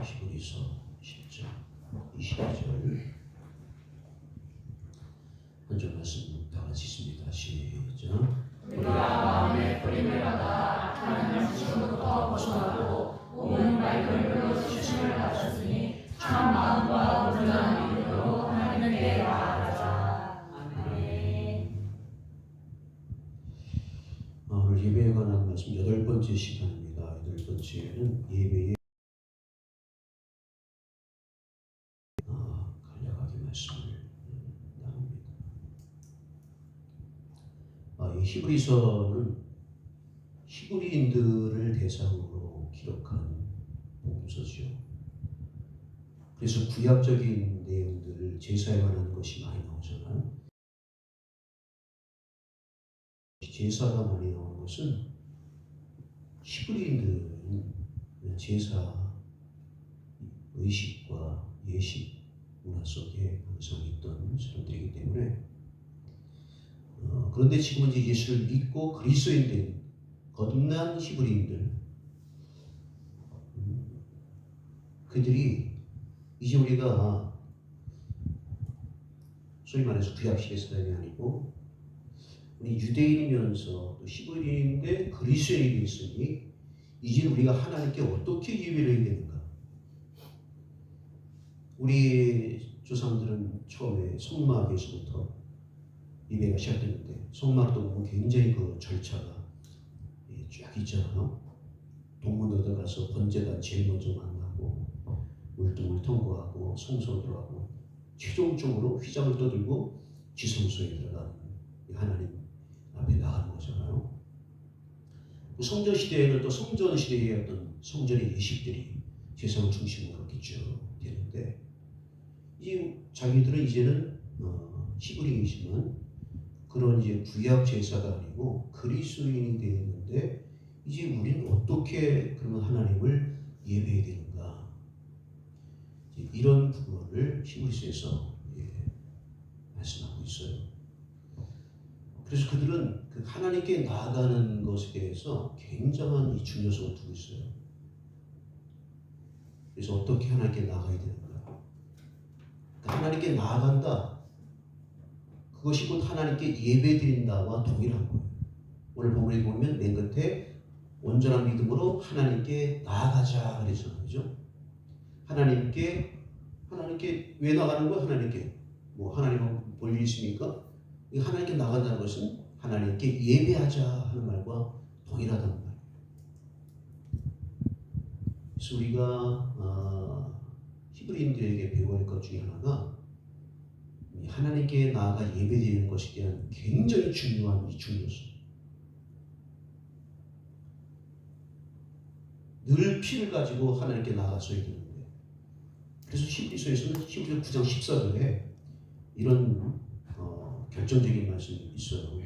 히브리서 10장 22절 한 절 말씀 다 같이 읽습니다. 시작. 우리가 마음의 뿌림을 받아 악한 양심으로부터 벗어나고 온 말씀으로 지심을 받았으니 참 마음과 온전한 믿음으로 하나님께 나아가자. 아멘. 오늘 예배에 관한 말씀 8번째 시간입니다. 8번째는 예배의 간략하게 말씀을 나눕니다. 이 히브리서는 히브리인들을 대상으로 기록한 복음서죠. 그래서 구약적인 내용들을 제사에 관한 것이 많이 나오잖아요. 제사가 많이 나오는 것은 히브리인들은 제사 의식과 예식 문화 속에 항상 있던 사람들이기 때문에 그런데 지금은 이제 예수를 믿고 그리스도인 된 거듭난 히브리인들 그들이 이제 우리가 소위 말해서 구약시대 사람이 아니고 우리 유대인이면서 또 히브리인인데 그리스도인이 됐으니 이제 우리가 하나님께 어떻게 예배를 해야 되는가? 우리 조상들은 처음에 성막에서부터 예배가 시작되는데 성막도 보면 굉장히 그 절차가 쫙 있잖아요. 동문에 들어가서 번제단 제일 먼저 만나고 물등을 통과하고 성소로 들어가고 최종적으로 휘장을 떠들고 지성소에 들어가는 하나님 앞에 나가는 거잖아요. 성전 시대에는 또 성전 시대의 어떤 성전의 예식들이 세상을 중심으로 이렇게 쭉 되는데 이제 자기들은 이제는 히브리이지만 그런 이제 구약 제사가 아니고 그리스도인이 되었는데 이제 우리는 어떻게 그러면 하나님을 예배해야 되는가? 이런 부분을 히브리서에서 말씀하고 있어요. 그래서 그들은 그 하나님께 나아가는 것에 대해서 굉장한 이 중요성을 두고 있어요. 그래서 어떻게 하나님께 나아가야 되는가? 그러니까 하나님께 나아간다. 그것이 곧 하나님께 예배드린다와 동일한 거예요. 오늘 본문에 보면 맨 끝에 온전한 믿음으로 하나님께 나아가자 그랬잖아요. 그죠? 하나님께 왜 나가는 거예요? 하나님께 뭐 하나님은 볼 일이 있습니까? 하나님께 나간다는 것은 하나님께 예배하자 하는 말과 동일하다는 말이에요. 그래서 우리가 히브리인들에게 배워야 할 것 중에 하나가 하나님께 나아가 예배드리는 것에 대한 굉장히 중요한 이 중요성. 늘 피를 가지고 하나님께 나아가서야 되는데 그래서 히브리서에서는 히브리서 9장 14절에 이런 결정적인 말씀이 있어요.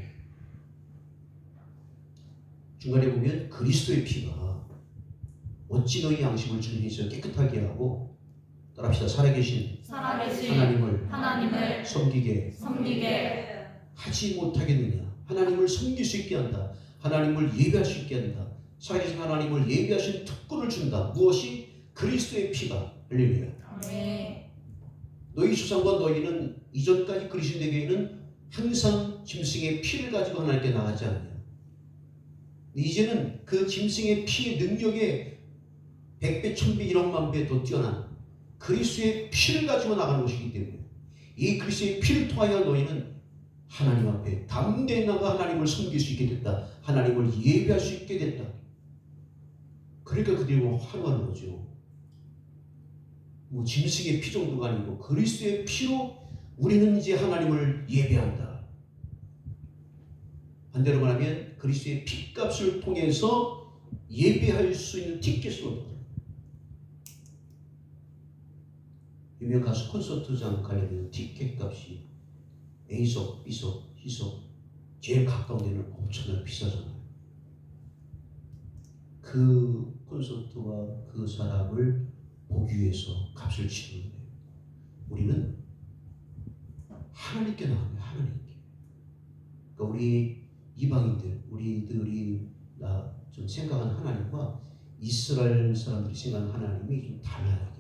중간에 보면 그리스도의 피가 어찌 너희 양심을 주님께서 깨끗하게 하고 따라합시다. 살아계신 하나님을 섬기게 하지 못하겠느냐. 하나님을 섬길 수 있게 한다. 하나님을 예배할 수 있게 한다. 살아계신 하나님을 예배하시는 특권을 준다. 무엇이? 그리스도의 피가. 할렐루야. 너희 조상과 너희는 이전까지 그리스도에게는 항상 짐승의 피를 가지고 하나님께 나가지 않느냐. 이제는 그 짐승의 피의 능력에 100배, 1000배, 1억만 배 더 뛰어난 그리스도의 피를 가지고 나가는 것이기 때문에 이 그리스도의 피를 통하여 너희는 하나님 앞에 담대히 나가 하나님을 섬길 수 있게 됐다. 하나님을 예배할 수 있게 됐다. 그러니까 그들이 환호하는 거죠. 뭐 짐승의 피 정도가 아니고 그리스도의 피로 우리는 이제 하나님을 예배한다. 반대로 말하면 그리스도의 피값을 통해서 예배할 수 있는 티켓을 얻어요. 유명 가수 콘서트장 가게 되는 티켓 값이 A석, B석, C석 제일 가까운 데는 엄청나게 비싸잖아요. 그 콘서트와 그 사람을 보기 위해서 값을 치르는데 우리는 하나님께 나갑니다. 하나님께. 그러니까 우리 이방인들, 우리들이 좀 생각하는 하나님과 이스라엘 사람들이 생각하는 하나님이 좀 달라요.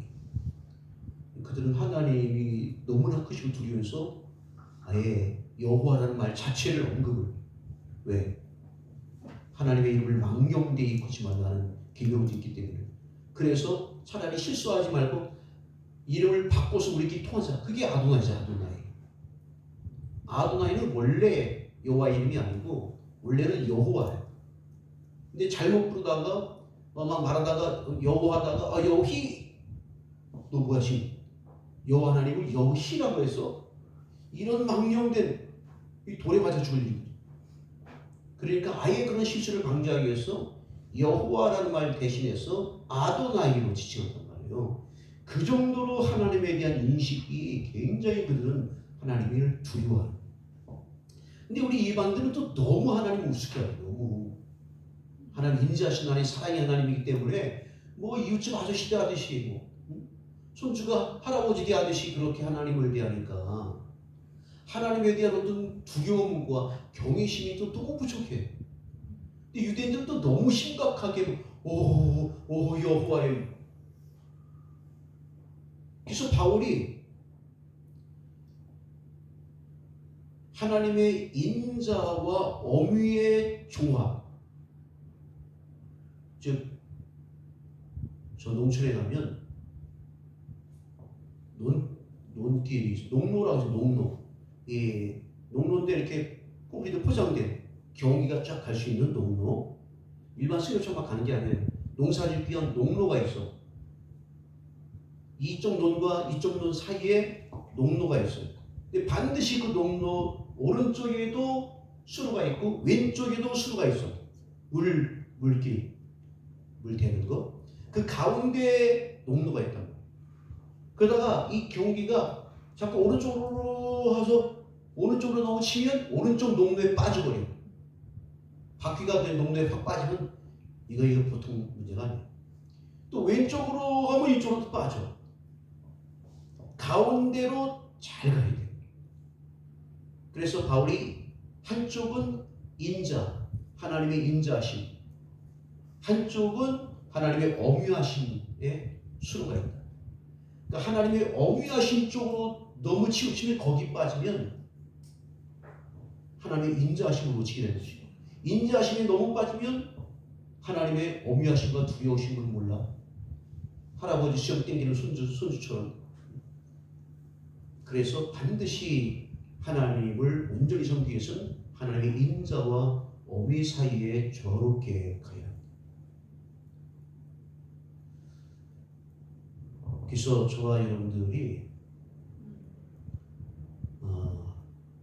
그들은 하나님이 너무나 크시고 두려워서 아예 여호와라는 말 자체를 언급을 왜? 하나님의 이름을 망령되이 잊지 말라는 계명도 있기 때문에. 그래서 차라리 실수하지 말고 이름을 바꿔서 우리끼리 통하자. 그게 아도나이죠. 아도나이. 아도나이는 원래 여호와 이름이 아니고 원래는 여호와예요. 근데 잘못 부르다가 막 말하다가 여호하다가 여희 너 뭐야 지금 여호와 하나님을 여희라고 해서 이런 망령된 이 돌에 맞아 죽을 일이. 그러니까 아예 그런 실수를 방지하기 위해서 여호와라는 말 대신해서 아도나이로 지칭했단 말이에요. 그 정도로 하나님에 대한 인식이 굉장히 그들은 하나님을 두려워하는. 근데 우리 일반들은 또 너무 하나님을 우습게해요. 너무 하나님 인자하신 하나님, 사랑의 하나님이기 때문에 뭐 이웃집 아저씨 대하듯이 뭐 손주가 할아버지 대하듯이 그렇게 하나님을 대하니까 하나님에 대한 어떤 두려움과 경외심이 또 너무 부족해. 근데 유대인들은 또 너무 심각하게 오 여호와의. 그래서 바울이 하나님의 인자와 어미의 조합, 즉 저 농촌에 가면 논길이 있어. 농로라고 해서 농로. 예, 농로인데 이렇게 꽁리도 포장된 경기가 쫙 갈 수 있는 농로. 일반 수렵차만 가는 게 아니에요. 농사를 위한 농로가 있어. 이쪽 논과 이쪽 논 사이에 농로가 있어요. 근데 반드시 그 농로 오른쪽에도 수로가 있고 왼쪽에도 수로가 있어. 물길, 물 대는 거. 그 가운데 농로가 있단 말이에요. 그러다가 이 경기가 자꾸 오른쪽으로 해서 오른쪽으로 너무 치면 오른쪽 농로에 빠져버려요. 바퀴가 된 농로에 확 빠지면 이거 보통 문제가 아니에요. 또 왼쪽으로 가면 이쪽으로 빠져. 가운데로 잘 가야 돼요. 그래서 바울이 한쪽은 인자, 하나님의 인자하심, 한쪽은 하나님의 엄유하심의 수로가 있다. 그러니까 하나님의 엄유하심 쪽으로 너무 치우치면 거기 빠지면 하나님의 인자하심을 놓치게 되는 것이고, 인자하심에 너무 빠지면 하나님의 엄유하심과 두려우심을 몰라. 할아버지 수염 땡기는 손주처럼. 그래서 반드시 하나님을 온전히 섬기기 위해서는 하나님의 인자와 어미 사이에 저롭게 가야 합니다. 그래서 저와 여러분들이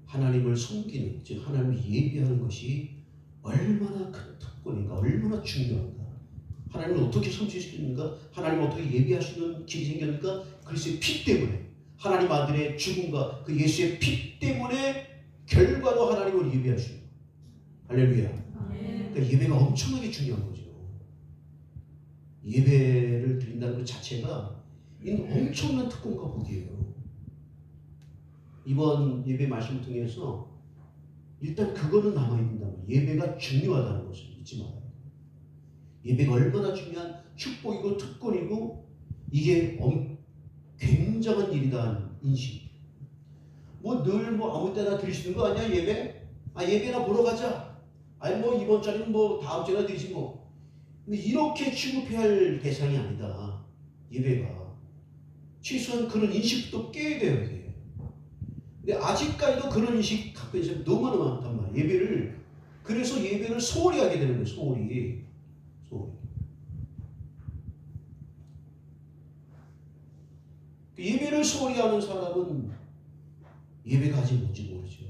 하나님을 섬기는, 즉 하나님을 예배하는 것이 얼마나 큰 특권인가, 얼마나 중요한가. 하나님을 어떻게 섬길 수 있는가, 하나님을 어떻게 예배할 수 있는 길이 생겼는가. 그리스도의 피 때문에, 하나님 아들의 죽음과 그 예수의 피 때문에 결과로 하나님을 예배할 수 있는. 할렐루야. 그러니까 예배가 엄청나게 중요한 거죠. 예배를 드린다는 것 자체가 이는 엄청난 특권과 복이에요. 이번 예배 말씀을 통해서 일단 그거는 남아있는다면 예배가 중요하다는 것을 잊지 말아요. 예배가 얼마나 중요한 축복이고 특권이고 이게 굉장한 일이다는 인식. 뭐 늘 아무 때나 드릴 수 있는 거 아니야 예배? 예배나 보러 가자. 뭐 이번 주는 뭐 다음 주나 드리지 뭐. 근데 이렇게 취급해야 할 대상이 아니다. 예배가. 최소한 그런 인식도 깨야 돼야 돼. 근데 아직까지도 그런 인식 갖고 있는 사람이 너무나 많단 말이야. 그래서 예배를 소홀히 하게 되는 거예요. 소홀히. 예배를 소홀히 하는 사람은 예배가 아직 뭔지 모르죠.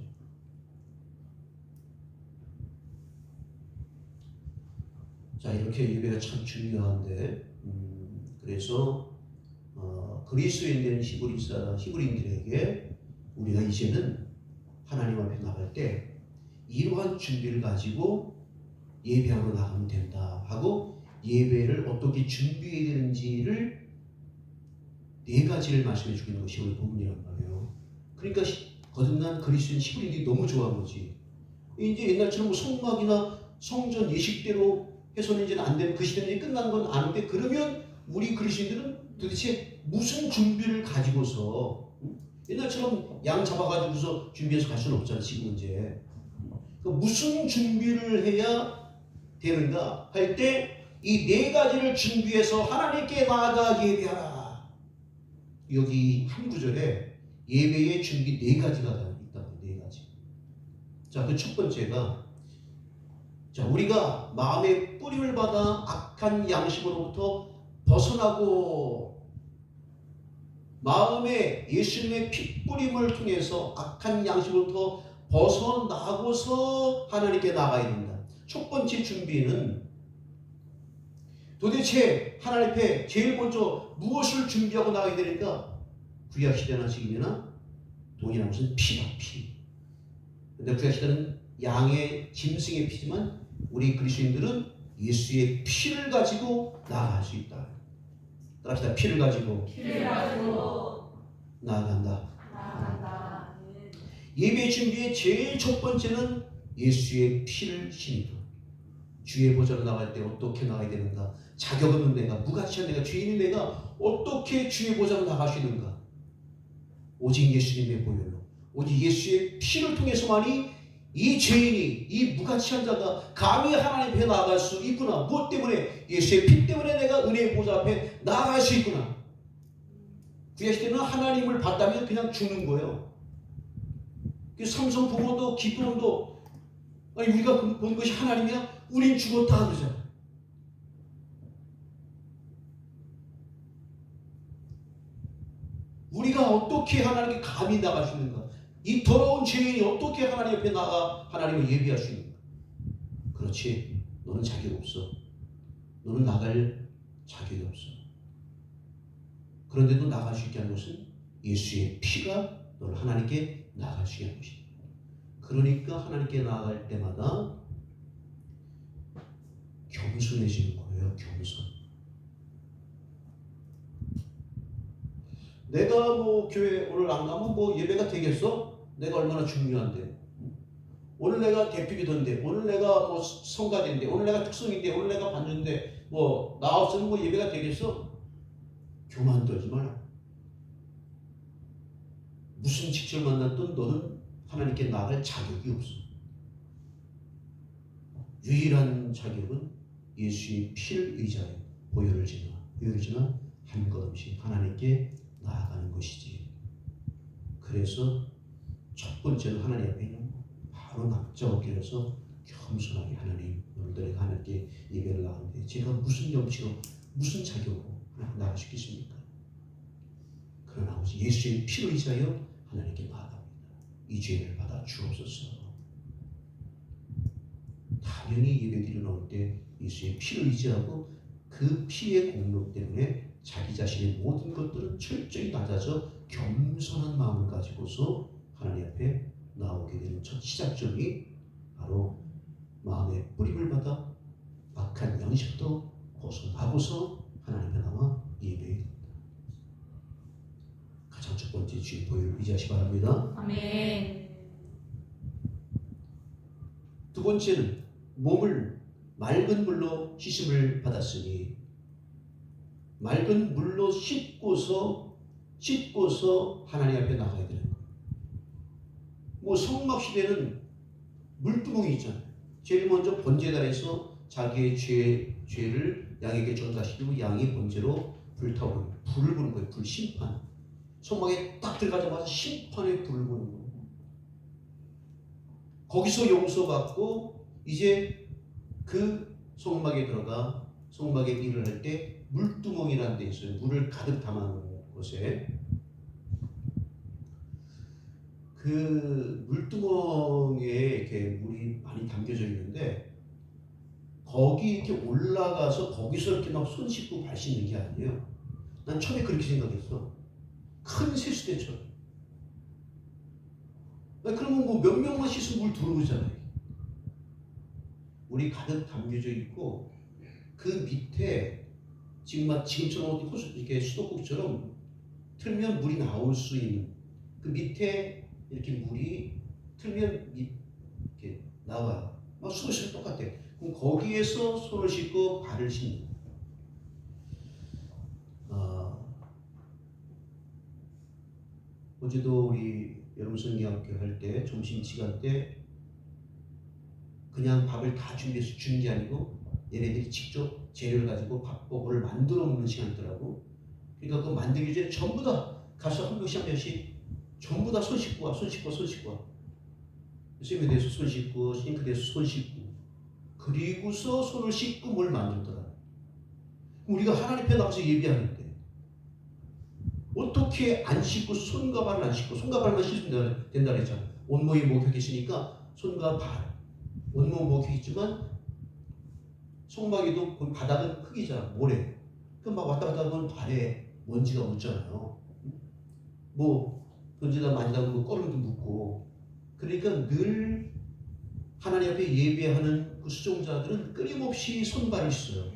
자, 이렇게 예배가 참 중요한데, 그래서 그리스도인 된 히브리인들에게 우리가 이제는 하나님 앞에 나갈 때 이러한 준비를 가지고 예배하러 나가면 된다 하고, 예배를 어떻게 준비해야 되는지를 4가지를 말씀해 주는 것이 오늘 본문이란 말이에요. 그러니까 거듭난 그리스도인 히브리인들이 너무 좋아한 거지. 이제 옛날처럼 성막이나 성전 예식대로 해서는 이제 안 되는, 그 시대는 이제 끝난 건 아는데, 그러면 우리 그리스도인들은 도대체 무슨 준비를 가지고서, 옛날처럼 양 잡아가지고서 준비해서 갈 수는 없잖아 지금 이제. 무슨 준비를 해야 되는가 할 때 이 네 가지를 준비해서 하나님께 나아가 예배하라. 여기 한 구절에 예배의 준비 네 가지가 있다고. 네 가지. 자, 그 첫 번째가, 자, 우리가 마음의 뿌림을 받아 악한 양심으로부터 벗어나고, 마음에 예수님의 핏뿌림을 통해서 악한 양심으로부터 벗어나고서 하나님께 나가야 된다. 첫 번째 준비는 도대체 하나님 앞에 제일 먼저 무엇을 준비하고 나가야 되니까, 구약시대나 지금이나 돈이나 무슨 피다, 피. 근데 구약시대는 양의 짐승의 피지만 우리 그리스도인들은 예수의 피를 가지고 나아갈 수 있다. 따라합시다. 피를 가지고 나아간다. 예배 준비의 제일 첫 번째는 예수의 피를 신이다. 주의 보좌로 나갈 때 어떻게 나가야 되는가? 자격 없는 내가, 무가치한 내가, 죄인인 내가 어떻게 주의 보좌로 나갈 수 있는가? 오직 예수님의 보혈로, 오직 예수의 피를 통해서만이 이 죄인이, 이 무가치한 자가 감히 하나님 앞에 나아갈 수 있구나. 무엇 때문에? 예수의 피 때문에 내가 은혜의 보좌 앞에 나아갈 수 있구나. 구약시대는 하나님을 봤다면 그냥 죽는 거예요. 삼손 부모도 기브론도, 아니 우리가 본 것이 하나님이야? 우린 죽었다 그러잖아. 우리가 어떻게 하나님께 감히 나갈 수 있는가? 이 더러운 죄인이 어떻게 하나님 앞에 나가 하나님을 예비할 수 있는가? 그렇지, 너는 자격 없어. 너는 나갈 자격이 없어. 그런데도 나갈 수 있게 하는 것은 예수의 피가 너를 하나님께 나갈 수 있게 하는 것이다. 그러니까 하나님께 나아갈 때마다 겸손해지는 거예요. 겸손. 내가 뭐 교회 오늘 안 가면 뭐 예배가 되겠어? 내가 얼마나 중요한데. 오늘 내가 대표기도인데, 오늘 내가 뭐 성가대인데, 오늘 내가 특성인데, 오늘 내가 반주인데, 뭐 나 없으면 뭐 예배가 되겠어? 교만 떨지 마라. 무슨 직책을 만났든 너는 하나님께 나아갈 자격이 없어. 유일한 자격은 예수의 피를 의지하여 보혈을 지나 한 걸음씩 하나님께 나아가는 것이지. 그래서 첫 번째는 하나님 앞에 있는 바로 납작 엎드려서 겸손하게, 하나님, 오늘도 하나님께 예배를 나가는데 제가 무슨 염치로, 무슨 자격으로 나아갈 수 있겠습니까? 그러나 오직 예수의 피를 의지하여 하나님께 나아갑니다. 이 죄를 받아 주옵소서. 당연히 예배드리러 나올 때 예수의 피를 의지하고 그 피의 공로 때문에 자기 자신의 모든 것들은 철저히 낮아져 겸손한 마음을 가지고서 하나님 앞에 나오게 되는 첫 시작점이 바로 마음의 뿌림을 받아 악한 양식도 벗어나고서 하나님 앞에 나와 예배해야 된다. 가장 첫 번째 주의 보혈을 의지하시 바랍니다. 아멘. 두 번째는 몸을 맑은 물로 씻음을 받았으니, 맑은 물로 씻고서 하나님 앞에 나가야 되는 거예요. 뭐 성막 시대는 물두멍이 있잖아요. 제일 먼저 번제단에서 자기의 죄를 양에게 전가시키고 양이 번제로 불타오르는, 불을 부는 거예요. 불, 심판. 성막에 딱 들어가자마자 심판의 불을 부는 거예요. 거기서 용서받고 이제 그 성막에 들어가 성막에 일을 할 때 물두멍이라는 데 있어요. 물을 가득 담아놓은 곳에 그 물두멍에 이렇게 물이 많이 담겨져 있는데 거기 이렇게 올라가서 거기서 이렇게 막 손 씻고 발 씻는 게 아니에요. 난 처음에 그렇게 생각했어. 큰 세수대처럼. 그러면 뭐 몇 명만 씻으면 물 들어오잖아요. 물이 가득 담겨져 있고 그 밑에 지금처럼 이렇게 수도꼭처럼 틀면 물이 나올 수 있는 그 밑에 이렇게 물이 틀면 이렇게 나와요. 막 수도실은 똑같아. 그럼 거기에서 손을 씻고 발을 씻는. 어제도 우리 여러분 성경학교 할 때 점심시간 때 그냥 밥을 다 준비해서 주는 게 아니고 얘네들이 직접 재료를 가지고 밥버거를 만들어 먹는 시간이더라고. 그러니까 그 만들기 전에 전부 다 가서 한 명씩 한 명씩 전부 다 손 씻고 와, 손 씻고 와, 손 씻고 와. 스님에 대해서 손 씻고 싱크에 대해서 손 씻고 그리고서 손을 씻고 뭘 만들더라. 우리가 하나님 앞에 나가서 예배하는데 어떻게 안 씻고 손과 발을 안 씻고 손과 발만 씻으면 된다 그랬잖아. 온몸이 목욕이 있으니까 손과 발, 온몸 목욕이 있지만 손막이도 그 바닥은 흙이잖아. 모래. 그 막 왔다 갔다 하면 발에 먼지가 묻잖아요. 뭐 던지다 만지다 보면 꺼름도 묻고. 그러니까 늘 하나님 앞에 예배하는 그 수종자들은 끊임없이 손발을 씻어요.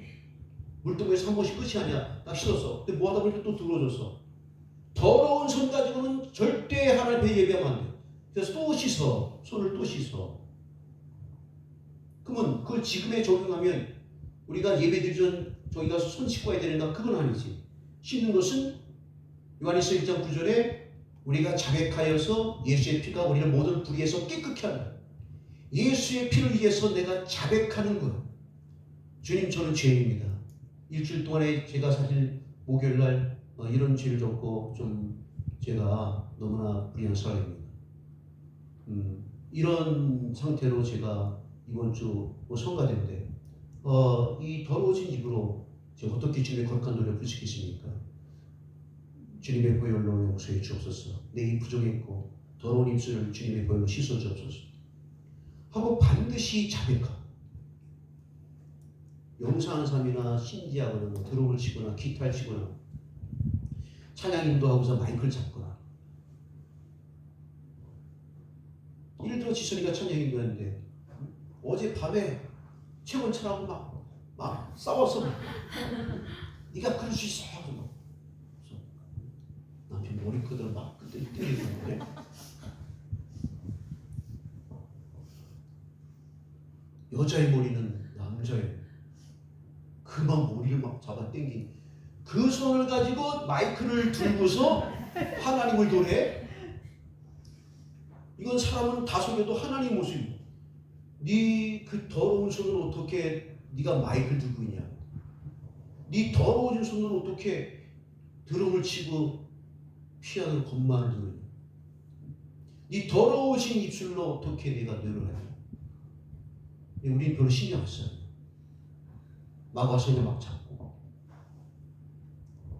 물동에서 한 번씩 끝이 아니야. 딱 씻었어. 근데 뭐 하다 보니까 또 들어졌어. 더러운 손 가지고는 절대 하나님 앞에 예배하면 안 돼. 그래서 또 씻어. 손을 또 씻어. 그러면 그걸 지금에 적용하면 우리가 예배드리기 전 저기 가서 손 씻고 와야 되는가? 그건 아니지. 씻는 것은 요한일서 1장 9절에 우리가 자백하여서 예수의 피가 우리를 모든 불의에서 깨끗게 한다. 예수의 피를 위해서 내가 자백하는 것. 주님, 저는 죄인입니다. 일주일 동안에 제가 사실 목요일날 이런 죄를 졌고 좀 제가 너무나 불의한 사람입니다. 이런 상태로 제가 이번 주 성가대인데 이 더러워진 입으로 제가 어떻게 주님의 거룩한 노래를 부르시겠습니까? 주님의 보혈로 용서해 주옵소서. 내 입 부정했고 더러운 입술을 주님의 보혈로 씻어 주옵소서 하고 반드시 자백하고 용서하는 사람이나 신기하거나 뭐 드럼을 치거나 기타를 치거나 찬양 인도하고서 마이크를 잡거나 예를 들어 지선이가 찬양 인도했는데 어제 밤에 최원철하고 막 싸웠어. 네가 그럴 수 있어. 남편 머리끄덕 막 그때 때리는데 여자의 머리는 남자의 그만 머리를 막 잡아 당긴 그 손을 가지고 마이크를 들고서 하나님을 노래. 이건 사람은 다 속여도 하나님 모습이야. 네 그 더러운 손으로 어떻게 네가 마이크를 들고 있냐? 네 더러워진 손으로 어떻게 드럼을 치고 피아노 건반을 들고 있냐? 네 더러워진 입술로 어떻게 네가 노래를 하냐? 우리는 별로 신경 안 써요. 막 와서 그냥 막 잡고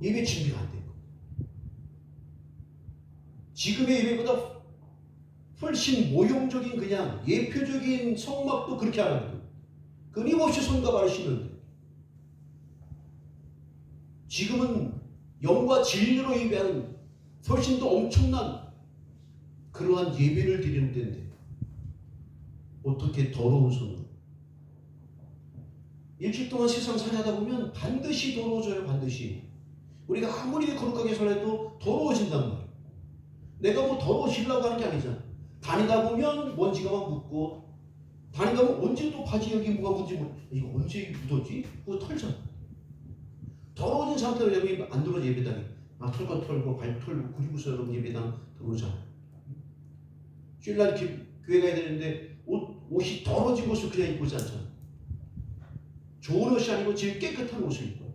예배 준비가 안 되고 지금의 예배보다 훨씬 모형적인 그냥 예표적인 성막도 그렇게 안 하거든. 끊임없이 손과 발을 씻는데 지금은 영과 진리로 예배하는 훨씬 더 엄청난 그러한 예배를 드리는 데인데 어떻게 더러운 손으로 일주일 동안 세상 살아다 보면 반드시 더러워져요. 반드시 우리가 아무리 거룩하게 살아도 더러워진단 말이에요. 내가 뭐 더러워지려고 하는 게 아니잖아. 다니다 보면 먼지가 막 묻고 다니다 보면 언제 또 바지 여기 뭐가 묻지 이거 언제 묻었지? 그거 털잖아. 더러워진 상태로 여러분이 안 들어오죠. 예배당에 막 털고 발 털고 그리고서 여러분 예배당 들어오잖아. 주일날 교회 가야 되는데 옷이 더러워진 옷을 그냥 입고 오지 않잖아. 좋은 옷이 아니고 제일 깨끗한 옷을 입고.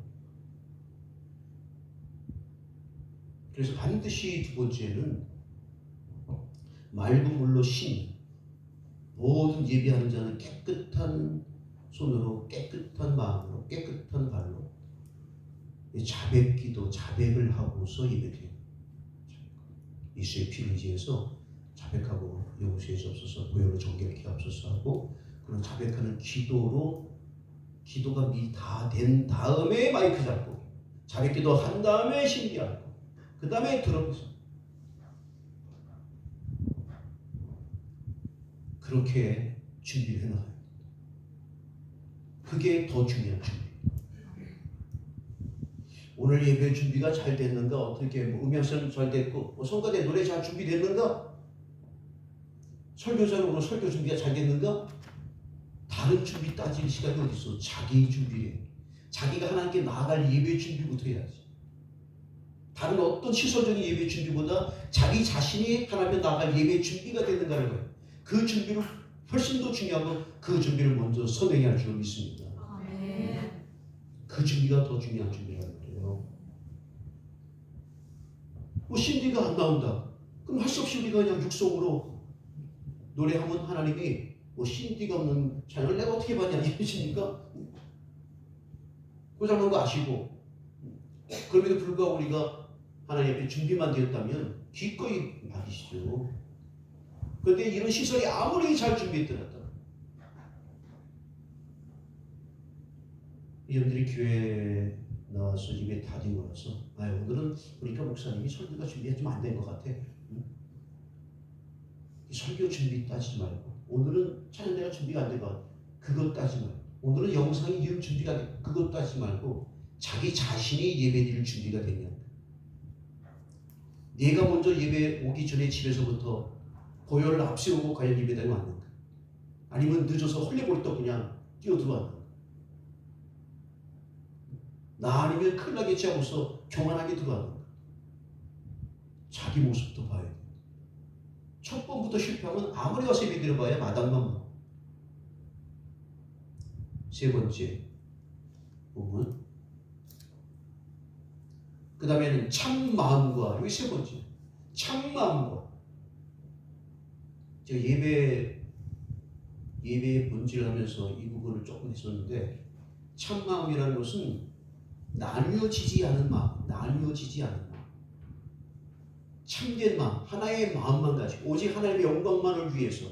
그래서 반드시 두 번째는 맑은 물로 신 모든 예배하는 자는 깨끗한 손으로 깨끗한 마음으로 깨끗한 발로 자백기도 자백을 하고서 예배드려요. 예수의 피를 의지해서 자백하고 용서해 주옵소서 보혈로 정결케 하옵소서 하고 그런 자백하는 기도가 미리 다 된 다음에 마이크 잡고 자백기도 한 다음에 신기하고 그 다음에 들어보세요. 그렇게 준비를 해놔요. 그게 더 중요한 준비. 오늘 예배 준비가 잘 됐는가? 어떻게 음향성 잘 됐고 성가대 노래 잘 준비됐는가? 설교자로 설교 준비가 잘 됐는가? 다른 다른 준비 따질 시간이 어디 있어? 자기 준비해. 자기가 하나님께 나아갈 예배 준비부터 해야지. 다른 어떤 시설적인 예배 준비보다 자기 자신이 하나님께 나아갈 예배 준비가 되는가를 봐요. 그 준비를 훨씬 더 중요한 건 그 준비를 먼저 선행해야 할 줄 믿습니다. 그 준비가 더 중요한 준비라는 거예요. 뭐 신디가 안 나온다. 그럼 할 수 없이 우리가 그냥 육성으로 노래하면 하나님이 뭐 신디가 없는 찬양을 내가 어떻게 받냐 이러십니까? 고장난 거 아시고 그럼에도 불구하고 우리가 하나님 앞에 준비만 되었다면 기꺼이 받으시죠. 그런데 이런 시설이 아무리 잘 준비했더라도 여러분들이 교회에 나와서 입에 다디고 나서 오늘은 보니까 목사님이 설교가 준비가 좀 안 된 것 같아. 설교 준비 따지지 말고 오늘은 찬양대가 준비가 안 된 것 같아. 그것 따지지 말고 오늘은 영상이 이런 준비가 안 돼. 그것 따지지 말고 자기 자신이 예배드릴 준비가 됐냐. 내가 먼저 예배 오기 전에 집에서부터 고요를 앞세우고 과연 예배당에 왔는가. 아니면 늦어서 헐레벌떡 그냥 뛰어들어왔는가. 나 아니면 큰일 나겠지 하고서 교만하게 들어왔는가. 자기 모습도 봐야 돼. 첫 번부터 실패하면 아무리 와서 예배 드려봐야 마당만 봐. 세 번째 부분. 그 다음에는 참 마음과, 여기 세 번째. 참 마음과. 제가 예배의 본질을 하면서 이 부분을 조금 했었는데, 참 마음이라는 것은 나뉘어지지 않은 마음, 나뉘어지지 않은 마음. 참된 마음, 하나의 마음만 가지고 오직 하나님의 영광만을 위해서.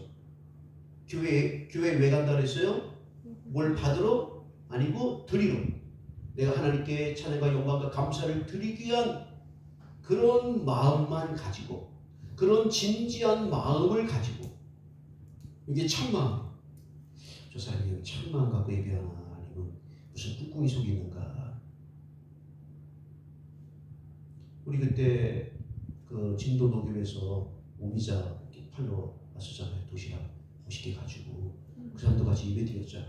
교회 왜 간다 그랬어요? 뭘 받으러? 아니고 드리러. 내가 하나님께 찬양과 영광과 감사를 드리기 위한 그런 마음만 가지고, 그런 진지한 마음을 가지고, 이게 참마음. 저 사람이 참마음 갖고 예배하나 아니면 무슨 꿍꿍이 속에 있는가. 우리 그때 그 진도 녹음에서 오미자 팔러 왔었잖아요. 도시락 50개 가지고 그 사람도 같이 예배 드렸잖아.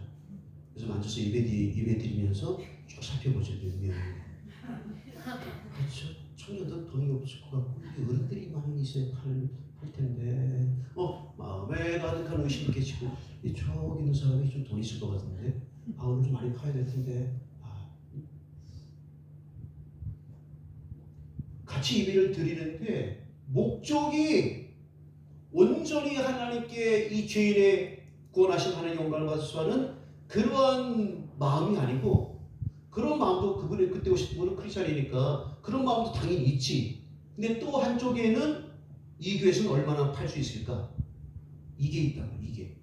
그래서 앉아서 예배 드리면서 쭉 살펴보죠. 몇 명이. 그렇죠. 청년들 돈이 없을 것 같고 어른들이 많이 있어야 팔 텐데 마음에 가득한 의심이 깨지고 저기 있는 사람이 좀 돈 있을 것 같은데 오늘 좀 많이 파야 될 텐데 같이 예배를 드리는데 목적이 온전히 하나님께 이 죄인의 구원하신 하나님의 영광을 받으셔 하는 그러한 마음이 아니고, 그런 마음도 그분이 그때 오신 분은 크리스찬이니까 그런 마음도 당연히 있지. 근데 또 한쪽에는 이 교회에서는 얼마나 팔 수 있을까? 이게 있다. 이게.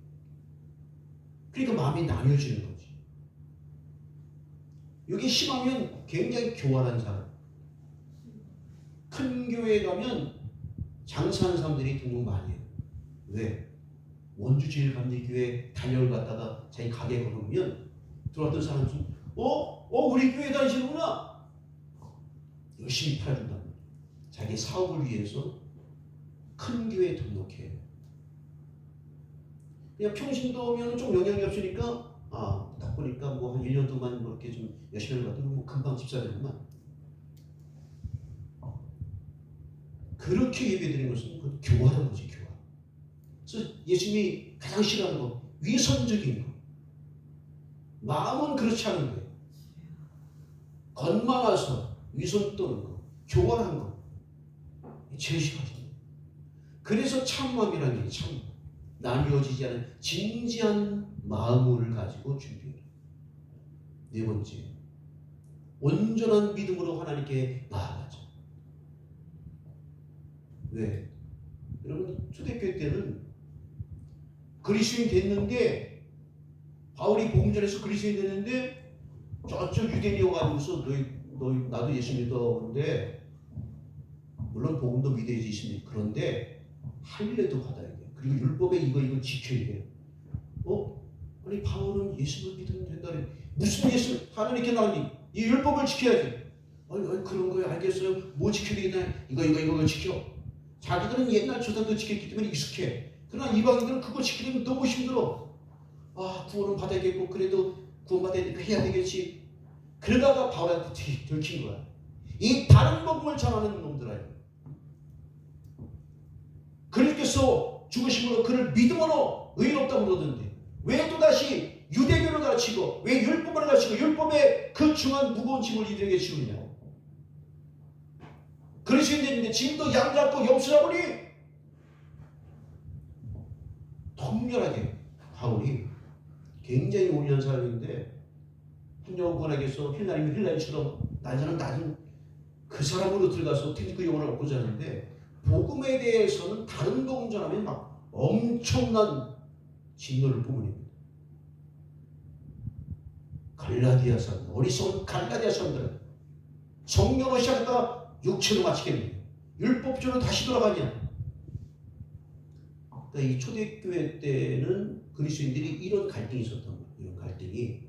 그러니까 마음이 나뉘어지는 거지. 여기 심하면 굉장히 교활한 사람. 큰 교회에 가면 장사하는 사람들이 등록 많이 해요. 왜? 원주 제일감리교회 단열을 갖다가 자기 가게에 걸어놓으면 들어왔던 사람들이 우리 교회 다니시는구나. 열심히 팔아준다. 자기 사업을 위해서 큰 교회에 등록해요. 그냥 평신도 오면 좀 영향이 없으니까 딱 보니까 뭐 한 1년 동안 뭐 이렇게 좀 열심히 하는 것 같더니 뭐 금방 집사 되구만. 그렇게 예배드리는 것은 그 교활한 거지, 교활. 그래서 예수님이 가장 싫어하는 거, 위선적인 거. 마음은 그렇지 않은 거예요. 겉만와서 위선 떠는 거, 교활한 거. 제일 싫어하시는 거예요. 그래서 참마음이라는 게 참 나뉘어지지 않은 진지한 마음을 가지고 준비해요. 네 번째, 온전한 믿음으로 하나님께 나아가죠. 왜? 여러분 초대교회 때는 그리스도인 됐는데, 바울이 복음 전해서 그리스도인 됐는데 저쪽 유대인이 와가지고서 너희 나도 예수 믿어. 근데 물론 복음도 믿어야지 있습니다. 그런데 할례도 받아야 돼. 그리고 율법에 이거 지켜야 돼. 아니 바울은 예수를 믿으면 된다. 무슨 예수? 하나님께 나오니 이 율법을 지켜야지. 아니 그런 거예요. 알겠어요. 뭐 지켜야 되겠나? 이거 지켜. 자기들은 옛날 조상도 지켰기 때문에 익숙해. 그러나 이방인들은 그거 지키려면 너무 힘들어. 구원은 받아야겠고 그래도 구원받아야 되니까 해야 되겠지. 그러다가 바울한테 들킨 거야. 이 다른 복음을 전하는 놈들아요. 그리스도께서 죽으심으로 그를 믿음으로 의롭다고 그러던데 왜 또다시 유대교를 가르치고 왜 율법을 가르치고 율법의 그 중한 무거운 짐을 이들에게 지우냐. 그리스도인들인데 지금도 양 잡고 염소 잡으니 통렬하게 바울이 굉장히 올리는 사람인데 한여군에게서 힐라님이 힐라님처럼 낮은 그 사람으로 들어가서 그 영혼을 얻고자 하는데 복음에 대해서는 다른 복음 전하면 막 엄청난 진노를 뿜으립니다. 갈라디아 사람들, 어리석은 갈라디아 사람들은 성령을 시작했다가 육체로 마치겠네. 율법주로 다시 돌아가냐. 그러니까 이 초대교회 때는 그리스도인들이 이런 갈등이 있었던 거예요. 이런 갈등이.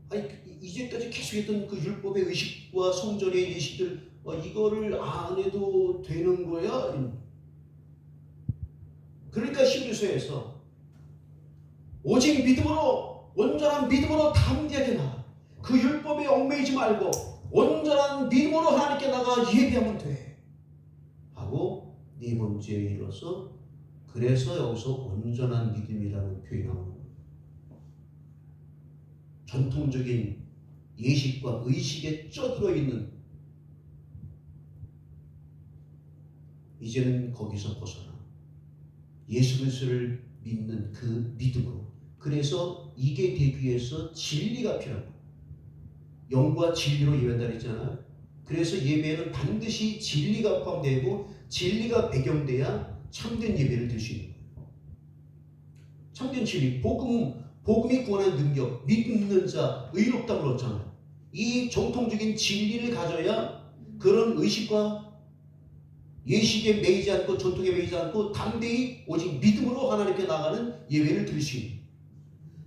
아니 이제까지 계속했던 그 율법의 의식과 성전의 예식들 이거를 안 해도 되는 거야? 그러니까 히브리서에서 오직 믿음으로 온전한 믿음으로 담대하게 나가. 그 율법에 얽매이지 말고 온전한 믿음으로 하나님께 나가 예배하면 돼. 하고 네 번째에 이르러서 그래서 여기서 온전한 믿음이라는 표현이 나오는 거예요. 전통적인 예식과 의식에 쪄들어 있는 이제는 거기서 벗어나 예수 그리스도를 믿는 그 믿음으로. 그래서 이게 되기 위해서 진리가 필요합니다. 영과 진리로 예배한다 했잖아요. 그래서 예배는 반드시 진리가 포함되고 진리가 배경돼야 참된 예배를 드릴 수 있는 거예요. 참된 진리, 복음이 구원하는 능력, 믿는 자, 의롭다고 그랬잖아요. 이 정통적인 진리를 가져야 그런 의식과 예식에 매이지 않고 전통에 매이지 않고 담대히 오직 믿음으로 하나님께 나가는 예배를 드릴 수 있는.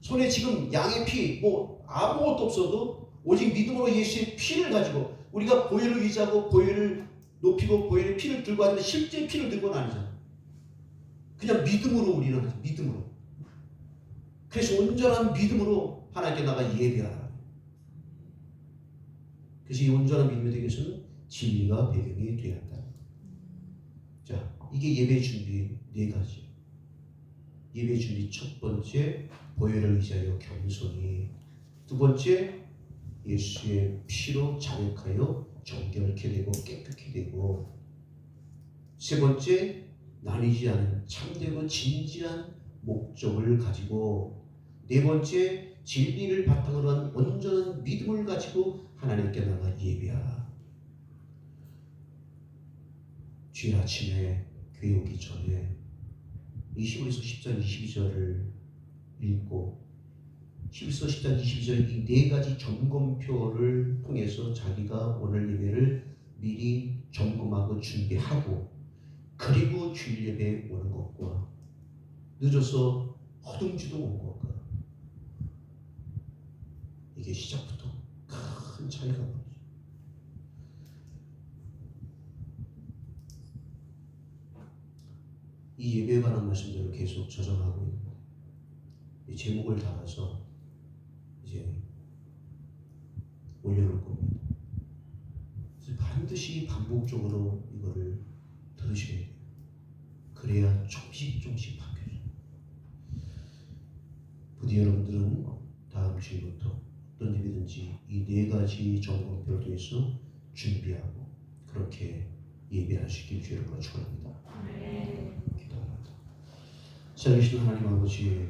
손에 지금 양의 피 아무것도 없어도 오직 믿음으로 예수의 피를 가지고 우리가 보혈을 의지하고 보혈을 높이고 보혈의 피를 들고 하는데 실제 피를 들고는 아니잖아. 그냥 믿음으로 우리는 하죠. 믿음으로. 그래서 온전한 믿음으로 하나님께 나가 예배하라. 그래서 이 온전한 믿음이 되기 위해서는 진리가 배경이 되어야 한다. 자, 이게 예배 준비 4가지. 예배 준비 첫 번째, 보혈을 의지하여 겸손히. 두 번째, 예수의 피로 자백하여 정결케 되고 깨끗게 되고. 세 번째, 나뉘지 않은 참되고 진지한 목적을 가지고. 네 번째, 진리를 바탕으로 한 온전한 믿음을 가지고 하나님께 나가 예배하라. 주일 아침에 교회 오기 전에 이 히브리서 10장 22절을 읽고 히브리서 10장 22절 이 4가지 점검표를 통해서 자기가 오늘 예배를 미리 점검하고 준비하고 그리고 주일 예배에 오는 것과 늦어서 허둥지둥 온 것과 이게 시작부터 큰 차이가 나죠. 이 예배에 관한 말씀들을 계속 저장하고 있는데 이 제목을 달아서 이제 올려놓을 겁니다. 그래서 반드시 반복적으로 이거를 들으셔야 돼요. 그래야 조금씩 바뀌어요. 부디 여러분들은 다음 주부터 어떤 예배든지 이 4가지 점검표를 통해서 준비하고 그렇게 예배할 수 있길 주의 이름으로 축원합니다. 기도합니다. 살아계신 하나님 아버지,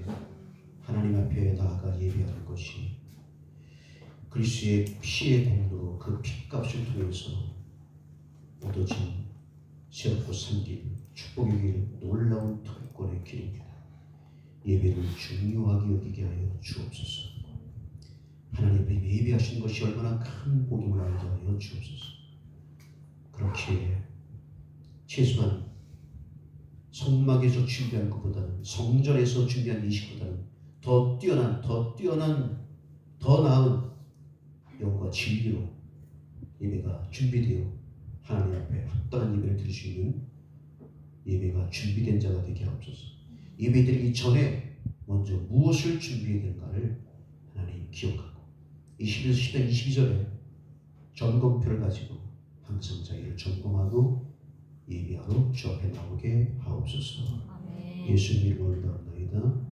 하나님 앞에 나아가 예배하는 것이 그리스도의 피의 공로로 그 피값을 통해서 얻어진 새롭고 삼긴 축복의 길 놀라운 특권의 길입니다. 예배를 중요하게 여기게 하여 주옵소서. 하나님 앞에 예배하시는 것이 얼마나 큰 복임을 알게 하여 주옵소서. 그렇게 최소한 성막에서 준비한 것보다는 성전에서 준비한 예식보다는 더 뛰어난 더 나은 영과 진리로 예배가 준비되어 하나님 앞에 합당한 예배를 드릴 수 있는 예배가 준비된 자가 되게 하옵소서. 예배 드리기 전에 먼저 무엇을 준비해야 되는가를 하나님 기억하고 10편 22절에 점검표를 가지고 항상 자기를 점검하고 예배하러 주 앞에 나오게 하옵소서. 아멘. 예수님 이름으로 기도합니다.